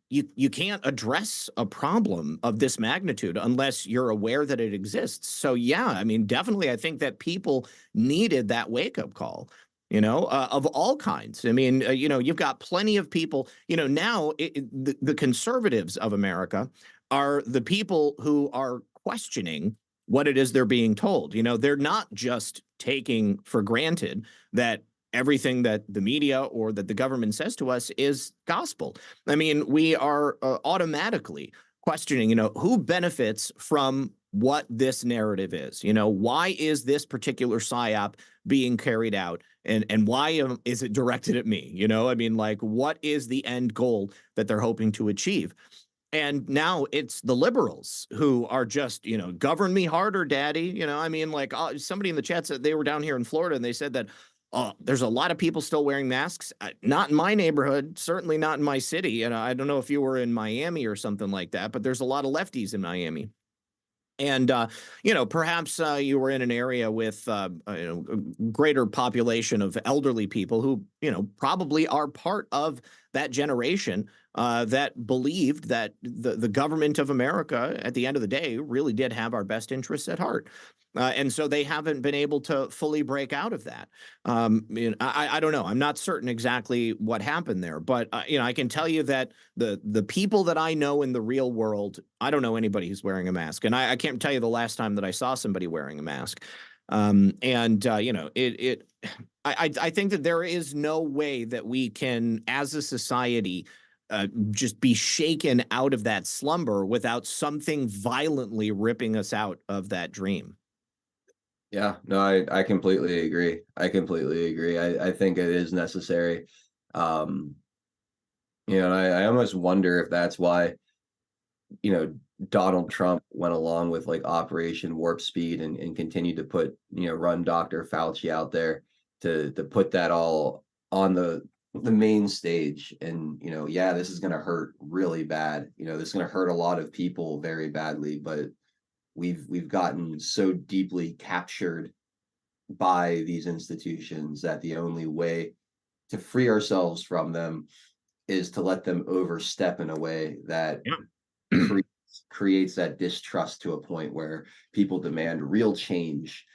can't address a problem of this magnitude unless you're aware that it exists. So yeah, I mean, definitely, I think that people needed that wake up call, you know, of all kinds. I mean, you know, you've got plenty of people, you know, now the conservatives of America are the people who are questioning what it is they're being told. You know, they're not just taking for granted that everything that the media or that the government says to us is gospel. I mean, we are automatically questioning, you know, who benefits from what this narrative is. You know, why is this particular psyop being carried out, and why is it directed at me? You know, I mean, like, what is the end goal that they're hoping to achieve? And now it's the liberals who are just, you know, govern me harder, daddy. You know, I mean, like somebody in the chat said they were down here in Florida and they said that there's a lot of people still wearing masks. Not in my neighborhood, certainly not in my city. And I don't know if you were in Miami or something like that, but there's a lot of lefties in Miami. And you know, perhaps you were in an area with you know, a greater population of elderly people who, you know, probably are part of that generation that believed that the government of America, at the end of the day, really did have our best interests at heart. And so they haven't been able to fully break out of that. You know, I don't know. I'm not certain exactly what happened there, but you know, I can tell you that the people that I know in the real world, I don't know anybody who's wearing a mask, and I can't tell you the last time that I saw somebody wearing a mask. And you know, I think that there is no way that we can, as a society, just be shaken out of that slumber without something violently ripping us out of that dream. Yeah, no, I completely agree. I completely agree. I think it is necessary. Um, you know, and I almost wonder if that's why, you know, Donald Trump went along with like Operation Warp Speed and continued to put, you know, run Dr. Fauci out there to put that all on the main stage. And, you know, yeah, this is gonna hurt really bad. You know, this is gonna hurt a lot of people very badly, but we've gotten so deeply captured by these institutions that the only way to free ourselves from them is to let them overstep in a way that Yeah. cre- creates that distrust to a point where people demand real change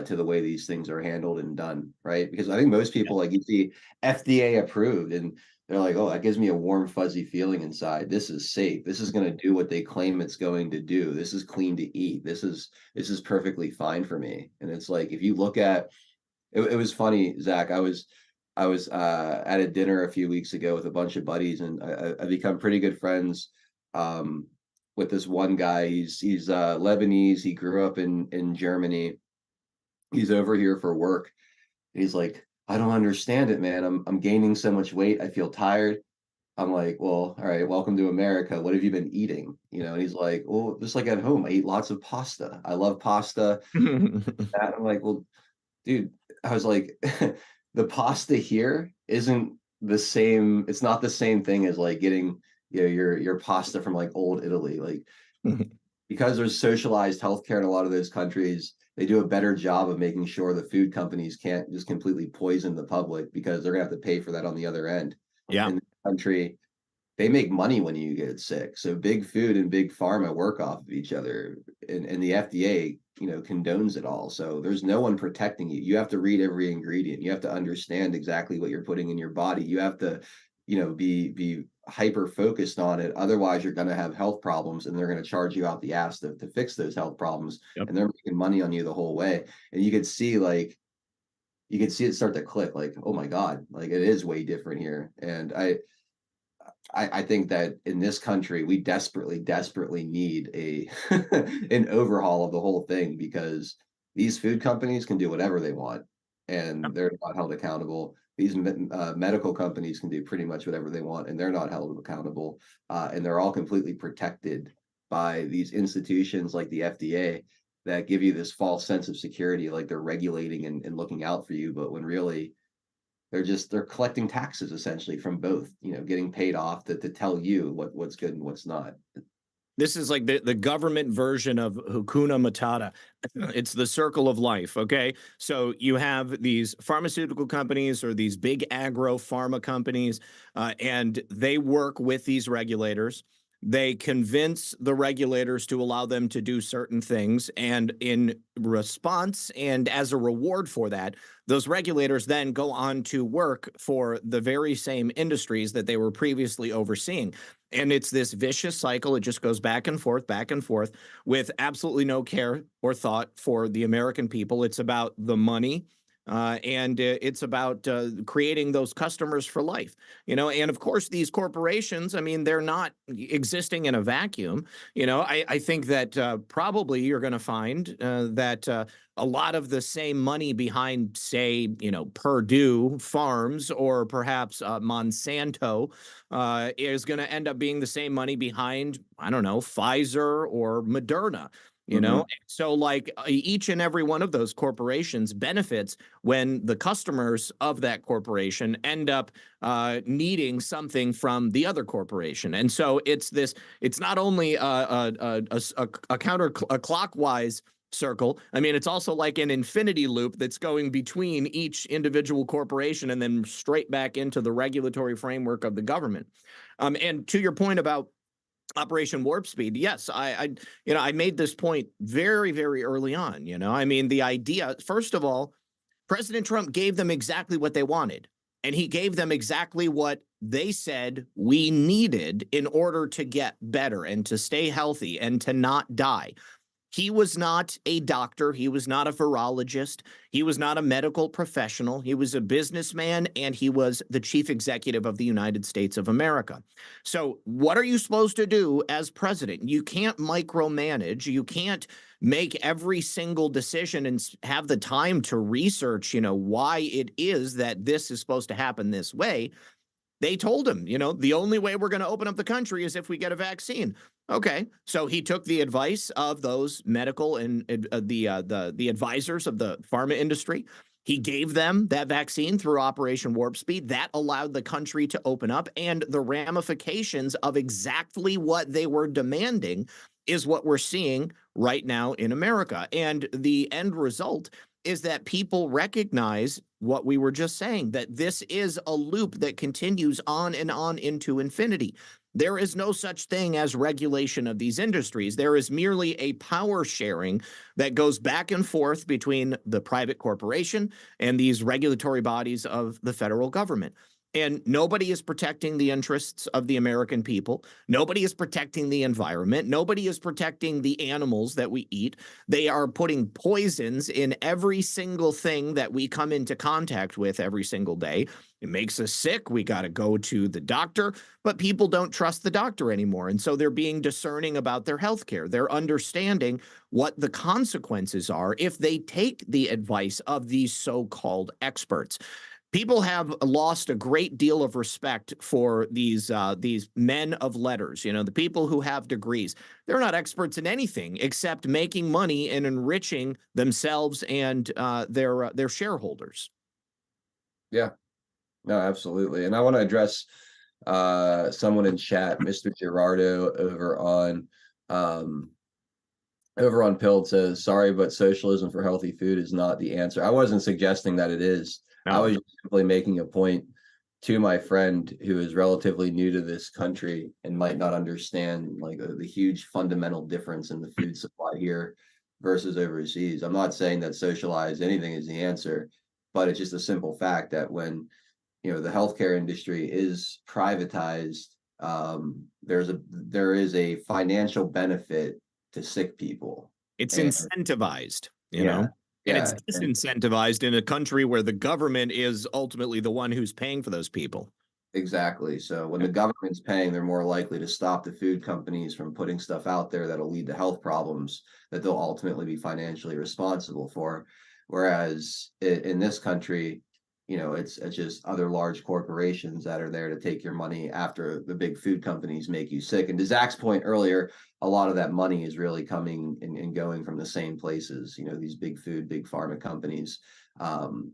to the way these things are handled and done, right? Because I think most people, like you see FDA approved, and they're like, oh, that gives me a warm, fuzzy feeling inside. This is safe. This is going to do what they claim it's going to do. This is clean to eat. This is perfectly fine for me. And it's like if you look at it was funny, Zach. I was at a dinner a few weeks ago with a bunch of buddies, and I've become pretty good friends um, with this one guy. He's Lebanese. He grew up in Germany. He's over here for work. He's like, I don't understand it, man. I'm gaining so much weight. I feel tired. I'm like, well, all right, welcome to America. What have you been eating? You know, and he's like, well, just like at home, I eat lots of pasta. I love pasta. And I'm like, well, dude, I was like, the pasta here isn't the same. It's not the same thing as like getting, you know, your pasta from like old Italy. Like because there's socialized healthcare in a lot of those countries, they do a better job of making sure the food companies can't just completely poison the public, because they're gonna have to pay for that on the other end. Yeah. In the country, they make money when you get sick. So big food and big pharma work off of each other, and the FDA, condones it all. So there's no one protecting you. You have to read every ingredient. You have to understand exactly what you're putting in your body. You have to, be hyper focused on it. Otherwise, you're going to have health problems, and they're going to charge you out the ass to fix those health problems. Yep. And they're making money on you the whole way. And you could see it start to click, like, oh my God, like it is way different here. And I think that in this country, we desperately, desperately need an overhaul of the whole thing, because these food companies can do whatever they want, and they're not held accountable. These medical companies can do pretty much whatever they want, and they're not held accountable. And they're all completely protected by these institutions like the FDA that give you this false sense of security, like they're regulating and looking out for you. But when really they're collecting taxes essentially from both, getting paid off to tell you what's good and what's not. This is like the government version of Hakuna Matata. It's the circle of life. Okay. So you have these pharmaceutical companies or these big agro pharma companies, and they work with these regulators. They convince the regulators to allow them to do certain things. And in response and as a reward for that, those regulators then go on to work for the very same industries that they were previously overseeing. And it's this vicious cycle. It just goes back and forth with absolutely no care or thought for the American people. It's about the money. And it's about creating those customers for life, and of course, these corporations, I mean, they're not existing in a vacuum. I think that probably you're going to find that a lot of the same money behind, say, Purdue Farms or perhaps Monsanto is going to end up being the same money behind, I don't know, Pfizer or Moderna. So like each and every one of those corporations benefits when the customers of that corporation end up needing something from the other corporation. And so it's not only a clockwise circle. I mean, it's also like an infinity loop that's going between each individual corporation and then straight back into the regulatory framework of the government. And to your point about Operation Warp Speed, yes, I made this point very, very early on. I mean, the idea, first of all, President Trump gave them exactly what they wanted, and he gave them exactly what they said we needed in order to get better and to stay healthy and to not die. He was not a doctor. He was not a virologist. He was not a medical professional. He was a businessman, and he was the chief executive of the United States of America. So what are you supposed to do as president? You can't micromanage. You can't make every single decision and have the time to research, why it is that this is supposed to happen this way. They told him, the only way we're going to open up the country is if we get a vaccine. Okay, so he took the advice of those medical and the advisors of the pharma industry. He gave them that vaccine through Operation Warp Speed. That allowed the country to open up, and the ramifications of exactly what they were demanding is what we're seeing right now in America. And the end result is that people recognize what we were just saying, that this is a loop that continues on and on into infinity. There is no such thing as regulation of these industries. There is merely a power sharing that goes back and forth between the private corporation and these regulatory bodies of the federal government. And nobody is protecting the interests of the American people. Nobody is protecting the environment. Nobody is protecting the animals that we eat. They are putting poisons in every single thing that we come into contact with every single day. It makes us sick. We got to go to the doctor, but people don't trust the doctor anymore. And so they're being discerning about their health care. They're understanding what the consequences are if they take the advice of these so-called experts. People have lost a great deal of respect for these men of letters, the people who have degrees. They're not experts in anything except making money and enriching themselves and their shareholders. Yeah, no, absolutely. And I want to address someone in chat, Mr. Gerardo, over on Over on Pilled says, sorry, but socialism for healthy food is not the answer. I wasn't suggesting that it is. I No. was simply making a point to my friend who is relatively new to this country and might not understand like the huge fundamental difference in the food supply here versus overseas. I'm not saying that socialize anything is the answer, but it's just a simple fact that when the healthcare industry is privatized, there is a financial benefit to sick people. It's And incentivized, yeah, and it's yeah, and disincentivized in a country where the government is ultimately the one who's paying for those people. exactly. So when the government's paying, they're more likely to stop the food companies from putting stuff out there that'll lead to health problems that they'll ultimately be financially responsible for. Whereas in this country, it's just other large corporations that are there to take your money after the big food companies make you sick. And to Zach's point earlier, a lot of that money is really coming and going from the same places. These big food, big pharma companies,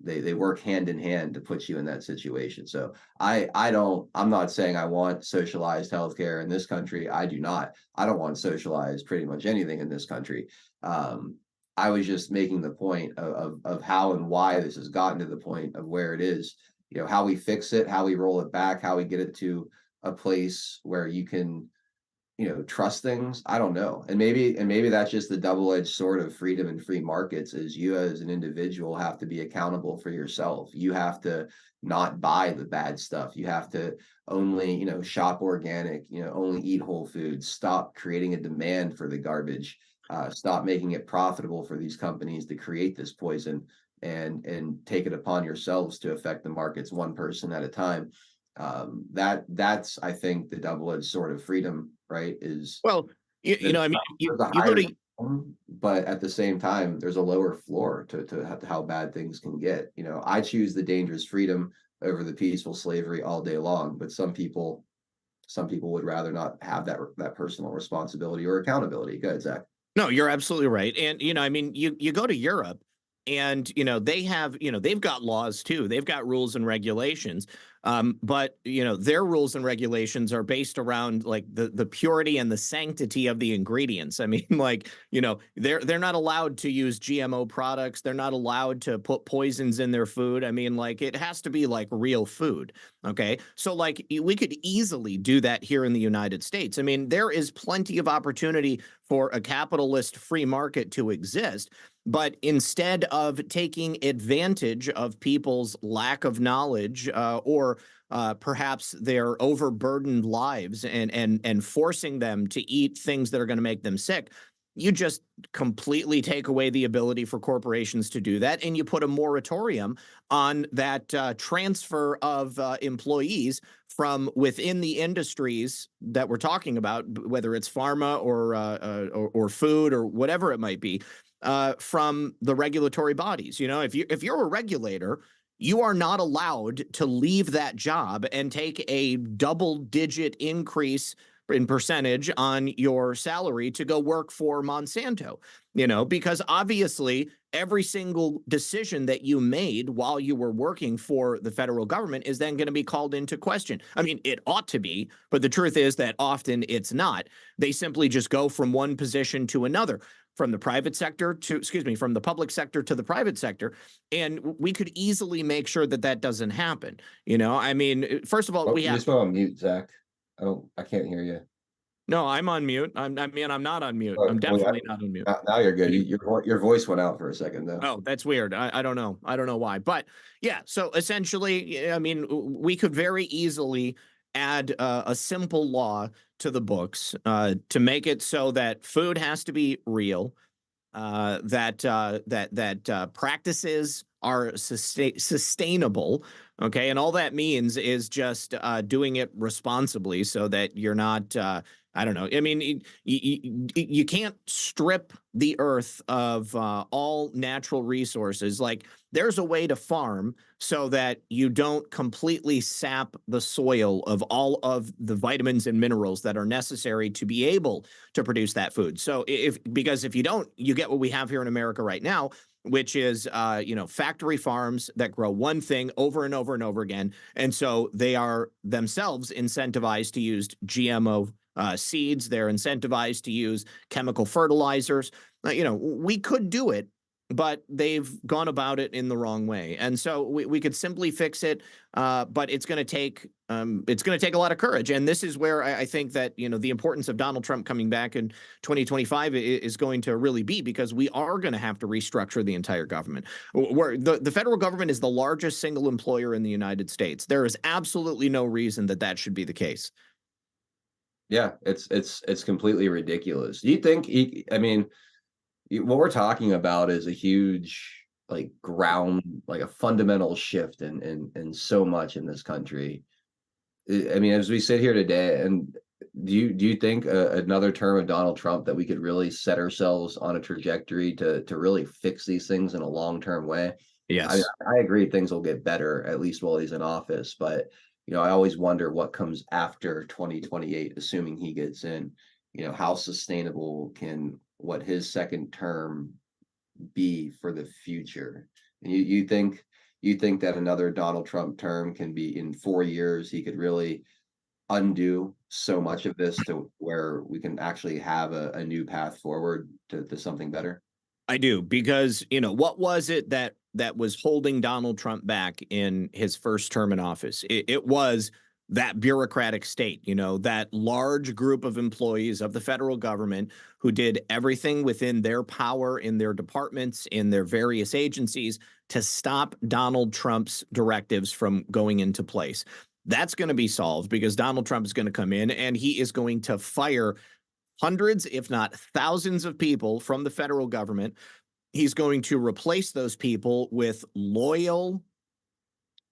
they work hand in hand to put you in that situation. So I'm not saying I want socialized healthcare in this country. I do not. I don't want socialized pretty much anything in this country. I was just making the point of how and why this has gotten to the point of where it is, how we fix it, how we roll it back, how we get it to a place where you can, trust things. I don't know. And maybe that's just the double-edged sword of freedom and free markets is you as an individual have to be accountable for yourself. You have to not buy the bad stuff. You have to only, shop organic, only eat whole foods, stop creating a demand for the garbage, stop making it profitable for these companies to create this poison and take it upon yourselves to affect the markets one person at a time. That's I think the double-edged sword of freedom, right? Is Well, there's I mean, there's a you go higher to minimum, but at the same time, there's a lower floor to how bad things can get. I choose the dangerous freedom over the peaceful slavery all day long, but some people would rather not have that personal responsibility or accountability. Go ahead, Zach. No, you're absolutely right. And I mean, you go to Europe and they have, they've got laws too. They've got rules and regulations. But their rules and regulations are based around like the purity and the sanctity of the ingredients. I mean, like, they're not allowed to use GMO products. They're not allowed to put poisons in their food. I mean, like it has to be like real food. Okay. So like we could easily do that here in the United States. I mean, there is plenty of opportunity for a capitalist free market to exist. But instead of taking advantage of people's lack of knowledge or perhaps their overburdened lives and forcing them to eat things that are going to make them sick, you just completely take away the ability for corporations to do that, and you put a moratorium on that transfer of employees from within the industries that we're talking about, whether it's pharma or food or whatever it might be, from the regulatory bodies. If you're a regulator, you are not allowed to leave that job and take a double-digit increase in percentage on your salary to go work for Monsanto, because obviously every single decision that you made while you were working for the federal government is then going to be called into question. I mean, it ought to be, but the truth is that often it's not. They simply just go from one position to another, from the private sector to, excuse me, from the public sector to the private sector. And we could easily make sure that that doesn't happen. I mean, first of all, Oh, we you have just went on mute, Zach. I can't hear you. no, I'm on mute. I'm not on mute. I'm Well, definitely not on mute. now you're good. Can you- Your voice went out for a second though. Oh, that's weird. I don't know. I don't know why. But yeah, so essentially, I mean, we could very easily add a simple law to the books to make it so that food has to be real, that practices are sustainable. Okay, and all that means is just doing it responsibly, so that you're not. I don't know. I mean, you can't strip the earth of all natural resources. Like there's a way to farm so that you don't completely sap the soil of all of the vitamins and minerals that are necessary to be able to produce that food. So because if you don't, you get what we have here in America right now, which is factory farms that grow one thing over and over and over again, and so they are themselves incentivized to use GMO seeds. They're incentivized to use chemical fertilizers. We could do it, but they've gone about it in the wrong way. And so we could simply fix it, but it's going to take a lot of courage. And this is where I think that the importance of Donald Trump coming back in 2025 is going to really be, because we are going to have to restructure the entire government. Where the federal government is the largest single employer in the United States. There is absolutely no reason that should be the case. Yeah, it's completely ridiculous. Do you think I mean, what we're talking about is a huge like a fundamental shift in so much in this country. I mean, as we sit here today, and do you think another term of Donald Trump that we could really set ourselves on a trajectory to really fix these things in a long-term way? Yes. I agree things will get better, at least while he's in office, but I always wonder what comes after 2028, assuming he gets in. How sustainable can what his second term be for the future? And you think that another Donald Trump term can be in 4 years, he could really undo so much of this to where we can actually have a new path forward to something better? I do, because what was it that was holding Donald Trump back in his first term in office? It was that bureaucratic state, that large group of employees of the federal government who did everything within their power in their departments, in their various agencies, to stop Donald Trump's directives from going into place. That's going to be solved, because Donald Trump is going to come in and he is going to fire hundreds, if not thousands of people from the federal government. He's going to replace those people with loyal,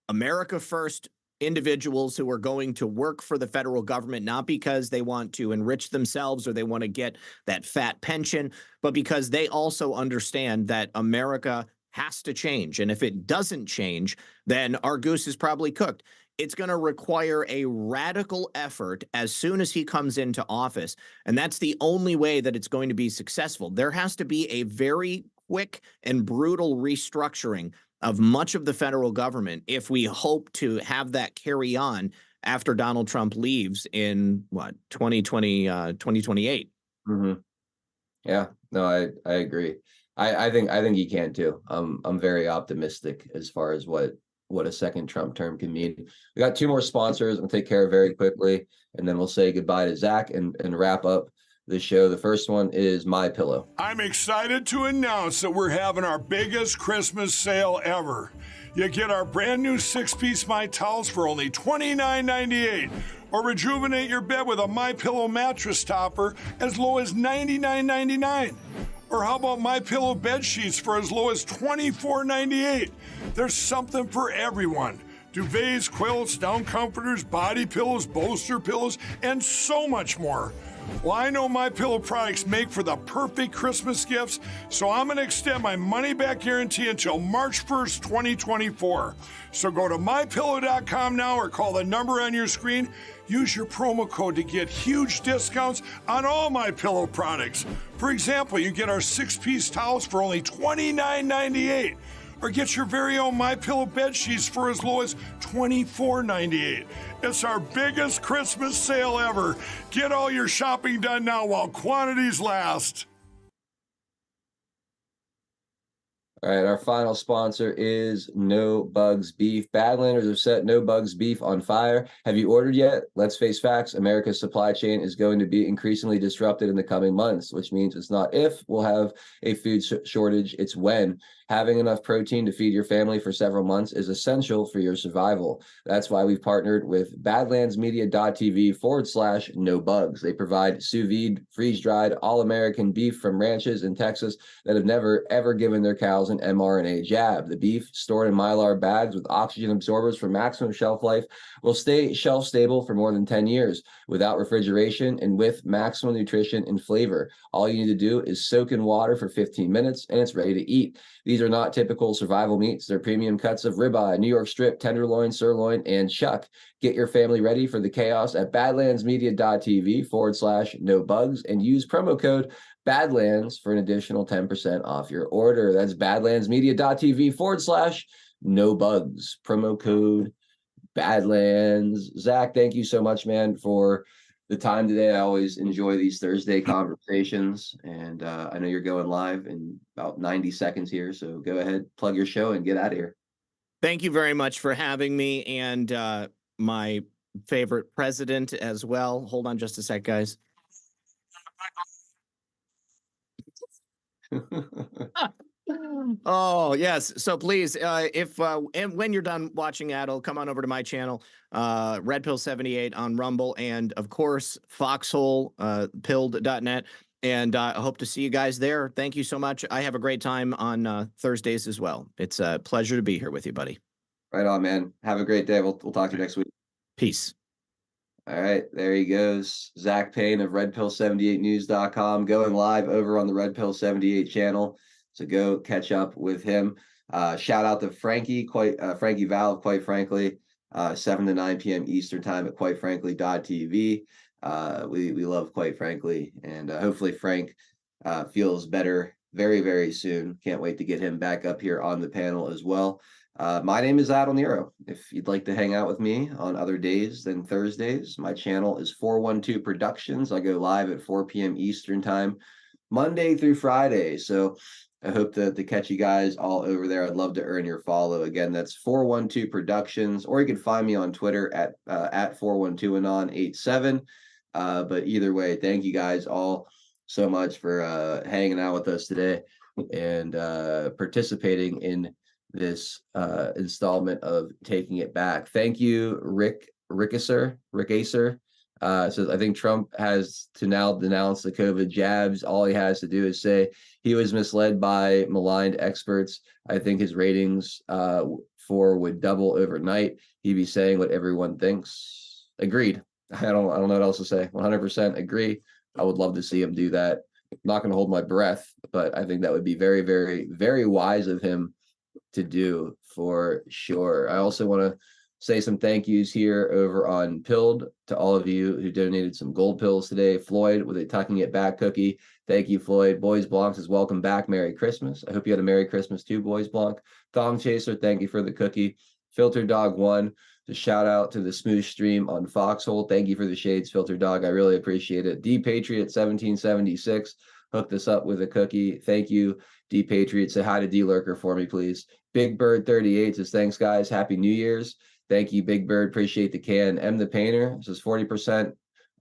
America First individuals who are going to work for the federal government, not because they want to enrich themselves or they want to get that fat pension, but because they also understand that America has to change. And if it doesn't change, then our goose is probably cooked. It's going to require a radical effort as soon as he comes into office. And that's the only way that it's going to be successful. There has to be a very quick and brutal restructuring of much of the federal government if we hope to have that carry on after Donald Trump leaves in 2028. Mm-hmm. Yeah, no, I agree. I think he can too. I'm very optimistic as far as what a second Trump term can mean. We got 2 more sponsors I'll take care of very quickly, and then we'll say goodbye to Zach and wrap up the show. The first one is MyPillow. I'm excited to announce that we're having our biggest Christmas sale ever. You get our brand new 6-piece My Towels for only $29.98, or rejuvenate your bed with a MyPillow mattress topper as low as $99.99. Or how about MyPillow bed sheets for as low as $24.98? There's something for everyone. Duvets, quilts, down comforters, body pillows, bolster pillows, and so much more. Well, I know MyPillow products make for the perfect Christmas gifts, so I'm going to extend my money-back guarantee until March 1st, 2024. So go to MyPillow.com now or call the number on your screen. Use your promo code to get huge discounts on all MyPillow products. For example, you get our 6-piece towels for only $29.98. Or get your very own MyPillow bed sheets for as low as $24.98. It's our biggest Christmas sale ever. Get all your shopping done now while quantities last. All right, our final sponsor is No Bugs Beef. Badlanders have set No Bugs Beef on fire. Have you ordered yet? Let's face facts. America's supply chain is going to be increasingly disrupted in the coming months, which means it's not if we'll have a food shortage, it's when. Having enough protein to feed your family for several months is essential for your survival. That's why we've partnered with badlandsmedia.tv/no bugs. They provide sous vide, freeze-dried, all-American beef from ranches in Texas that have never, ever given their cows an mRNA jab. The beef, stored in Mylar bags with oxygen absorbers for maximum shelf life, will stay shelf stable for more than 10 years without refrigeration and with maximum nutrition and flavor. All you need to do is soak in water for 15 minutes and it's ready to eat. These are not typical survival meats. They're premium cuts of ribeye, New York strip, tenderloin, sirloin, and chuck. Get your family ready for the chaos at badlandsmedia.tv/no bugs and use promo code Badlands for an additional 10% off your order. That's badlandsmedia.tv/no bugs. Promo code Badlands. Zach, thank you so much, man, for the time today. I always enjoy these Thursday conversations, and I know you're going live in about 90 seconds here, so go ahead, plug your show, and get out of here. Thank you very much for having me, and my favorite president as well. Hold on just a sec, guys. Oh, yes. So please, if and when you're done watching Adel, come on over to my channel, Red Pill 78 on Rumble, and of course, Foxhole, pilled.net. And I hope to see you guys there. Thank you so much. I have a great time on Thursdays as well. It's a pleasure to be here with you, buddy. Right on, man. Have a great day. We'll talk to you next week. Peace. All right, there he goes. Zach Payne of redpill78news.com, going live over on the Red Pill 78 channel. So go catch up with him. Shout out to Frankie Val, quite frankly, 7 to 9 p.m. Eastern time at quitefrankly.tv. We love Quite Frankly, and hopefully Frank feels better very, very soon. Can't wait to get him back up here on the panel as well. My name is Adel Nero. If you'd like to hang out with me on other days than Thursdays, my channel is 412 Productions. I go live at 4 p.m. Eastern time, Monday through Friday. So I hope to catch you guys all over there. I'd love to earn your follow. Again, that's 412 Productions, or you can find me on Twitter at 412anon87. But either way, thank you guys all so much for hanging out with us today and participating in this installment of Taking It Back. Thank you, Rick Acer. Says, I think Trump has to now denounce the COVID jabs. All he has to do is say he was misled by maligned experts. I think his ratings would double overnight. He'd be saying what everyone thinks. Agreed. I don't know what else to say. 100% agree. I would love to see him do that. I'm not going to hold my breath, but I think that would be very, very, very wise of him to do, for sure. I also want to say some thank yous here over on Pilled to all of you who donated some gold pills today. Floyd with a Tucking It Back cookie. Thank you, Floyd. Boys Blanc says, welcome back. Merry Christmas. I hope you had a Merry Christmas too, Boys Blanc. Thong Chaser, thank you for the cookie. Filter Dog 1, to shout out to the Smooth Stream on Foxhole. Thank you for the shades, Filter Dog. I really appreciate it. D Patriot 1776 hooked us up with a cookie. Thank you, D Patriot. Say hi to D Lurker for me, please. Big Bird 38 says, thanks, guys. Happy New Year's. Thank you, Big Bird. Appreciate the can. M the Painter says 40%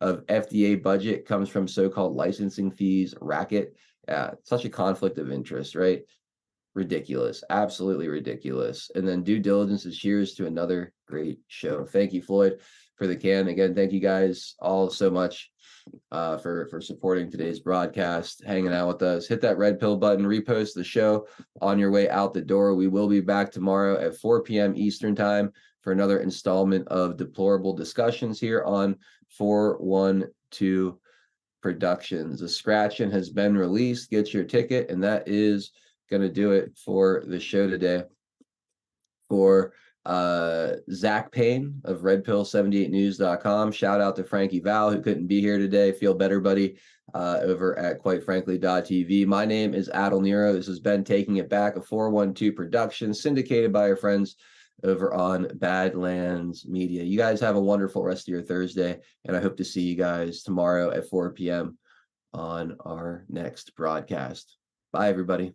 of FDA budget comes from so-called licensing fees racket. Such a conflict of interest, right? Ridiculous. Absolutely ridiculous. And then Due Diligence is cheers to another great show. Thank you, Floyd, for the can. Again, thank you guys all so much for supporting today's broadcast, hanging out with us. Hit that red pill button, repost the show on your way out the door. We will be back tomorrow at 4 p.m. Eastern time for another installment of Deplorable Discussions here on 412 Productions. The scratch-in has been released. Get your ticket, and that is going to do it for the show today. For Zach Payne of redpill78news.com. Shout out to Frankie Val, who couldn't be here today. Feel better, buddy, over at quitefrankly.tv. My name is Adel Nero. This has been Taking It Back, a 412 production, syndicated by our friends over on Badlands Media. You guys have a wonderful rest of your Thursday, and I hope to see you guys tomorrow at 4 p.m. on our next broadcast. Bye, everybody.